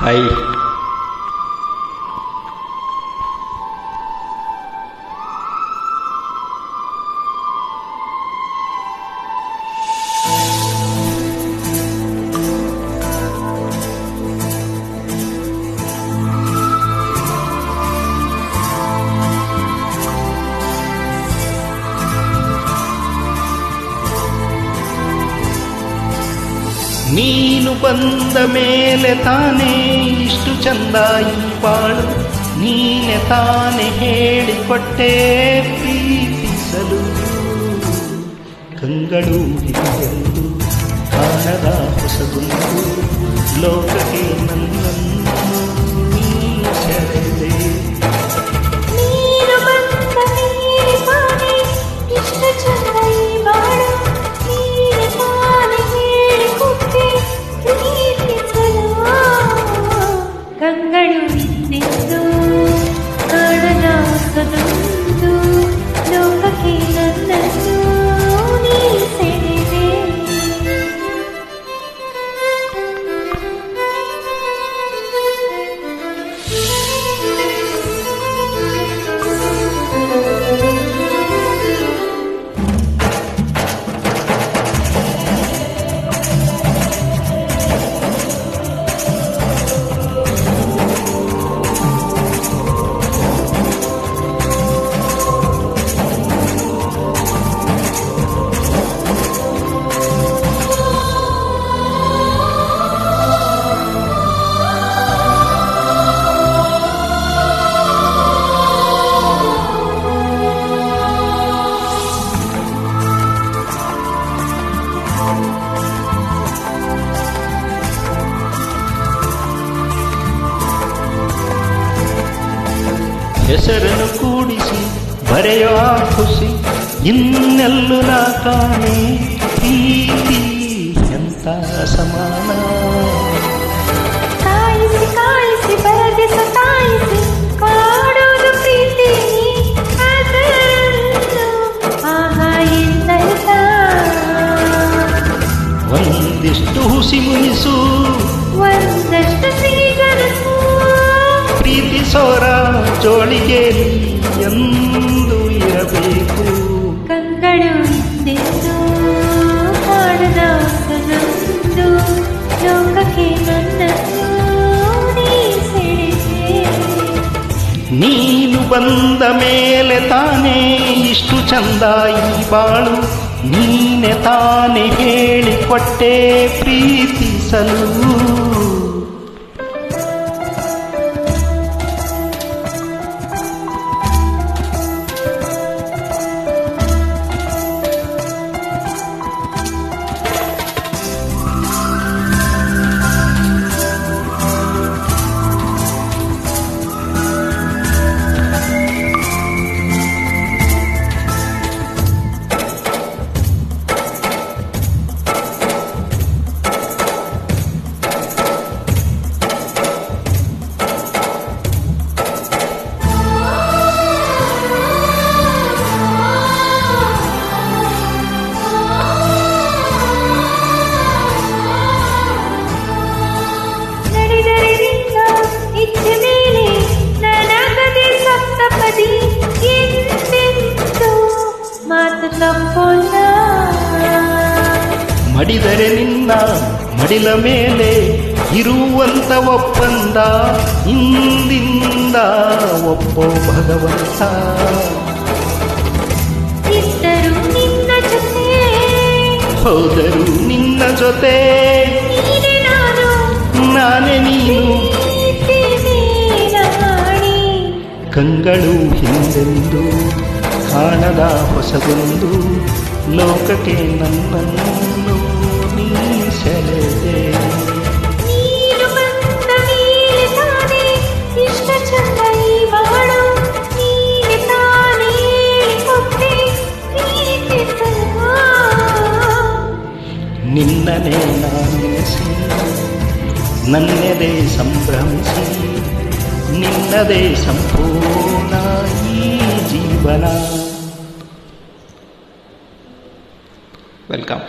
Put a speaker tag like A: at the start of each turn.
A: Hi. ನೀನು ಬಂದ ಮೇಲೆ ತಾನೇ ಇಷ್ಟು ಚಂದ ಈ ಬಾಳು, ನೀನೆ ತಾನೇ ಹೇಳಿಕೊಟ್ಟೆ ಪ್ರೀತಿಸಲು. ಕಂಗಳು ಹಿಂದೆಂದು ಕಾಣದ ಹೊಸದೊಂದು ಲೋಕಕ್ಕೆ ನನ್ನನ್ನು ನೀ ಸೆಳೆದೆ.
B: ನೀನು ಬಂದ ಮೇಲೆ ತಾನೇ ಇಷ್ಟು ಚಂದ ಈ ಬಾಳು, ನೀನೆ ತಾನೇ ಹೇಳಿಕೊಟ್ಟೆ ಪ್ರೀತಿಸಲು. ಕಂಗಳು ಹಿಂದೆಂದು ಕಾಣದ ಹೊಸದೊಂದು ಲೋಕಕ್ಕೆ ನನ್ನನ್ನು ನೀ ಸೆಳೆದೆ.
A: ಹೆಸರನ್ನು ಕೂಡಿಸಿ ಬರೆಯೋ ಖುಷಿ ಇನ್ನೆಲ್ಲೂ ನಾ ಕಾಣೆ. ಪ್ರೀತಿ ಎಂತ ಸಮಾನ,
B: ಕಾಯಿಸಿ ಕಾಯಿಸಿ ಬರದೆ ಸತಾಯಿಸಿ ಕಾಡೋದು ಪ್ರೀತಿ ಅದರಲ್ಲೂ ಆಹಾ ಎಂದರ್ಥ.
A: ಒಂದಿಷ್ಟು ಹುಸಿ ಮುನಿಸು,
B: ಒಂದಷ್ಟು ಸಿಹಿಗನಸು,
A: ಪ್ರೀತಿಸೋರ ಜೋಳಿಗೆ ಎಂದು ಇರಬೇಕು.
B: ಕಂಗಳು ಹಿಂದೆಂದು ಕಾಣದ ಹೊಸದೊಂದು ಲೋಕಕ್ಕೆ ನನ್ನನ್ನು ನೀ ಸೆಳೆದೆ.
A: ನೀನು ಬಂದ ಮೇಲೆ ತಾನೇ ಇಷ್ಟು ಚಂದ ಈ ಬಾಳು, ನೀನೆ ತಾನೇ ಹೇಳಿಕೊಟ್ಟೆ ಪ್ರೀತಿಸಲು.
B: ಇಚ್ಛೆ ಮೇಲೆ ನನಗದೆ ಸಪ್ತಪದಿ ಎಂದೆಂದು ಮಾತು ತಪ್ಪೋಲ್ಲ.
A: ಮಡಿದರೆ ನಿನ್ನ ಮಡಿಲ ಮೇಲೆ ಇರುವಂತ ಒಪ್ಪಂದ ಇಂದಿಂದ ಒಪ್ಪೋ ಭಗವಂತ.
B: ಇದ್ದರು ನಿನ್ನ ಜೊತೆ,
A: ಹೋದರು ನಿನ್ನ ಜೊತೆ,
B: ನೀನೆ ನಾನು,
A: ನಾನೇ ನೀನು. ಕಂಗಳು ಹಿಂದೆಂದು ಕಾಣದ ಹೊಸದೊಂದು ಲೋಕಕ್ಕೆ ನನ್ನನ್ನು ನೀ ಸೆಳೆದೆ.
B: ನೀನು ಬಂದ ಮೇಲೆ ತಾನೇ ಇಷ್ಟ ಚಂದ ಈ ಬಾಳು, ನೀನೆ ತಾನೇ ಹೇಳಿಕೊಟ್ಟೆ ಪ್ರೀತಿಸಲು.
A: ನಿನ್ನನೇ ನಾನೆನಿಸಿ ನನ್ನೆದೆ ಸಂಭ್ರಮಿಸಿ, ನಿನ್ನದೇ ಸಂಪೂರ್ಣ ಈ ಜೀವನ. ವೆಲ್ಕಮ್.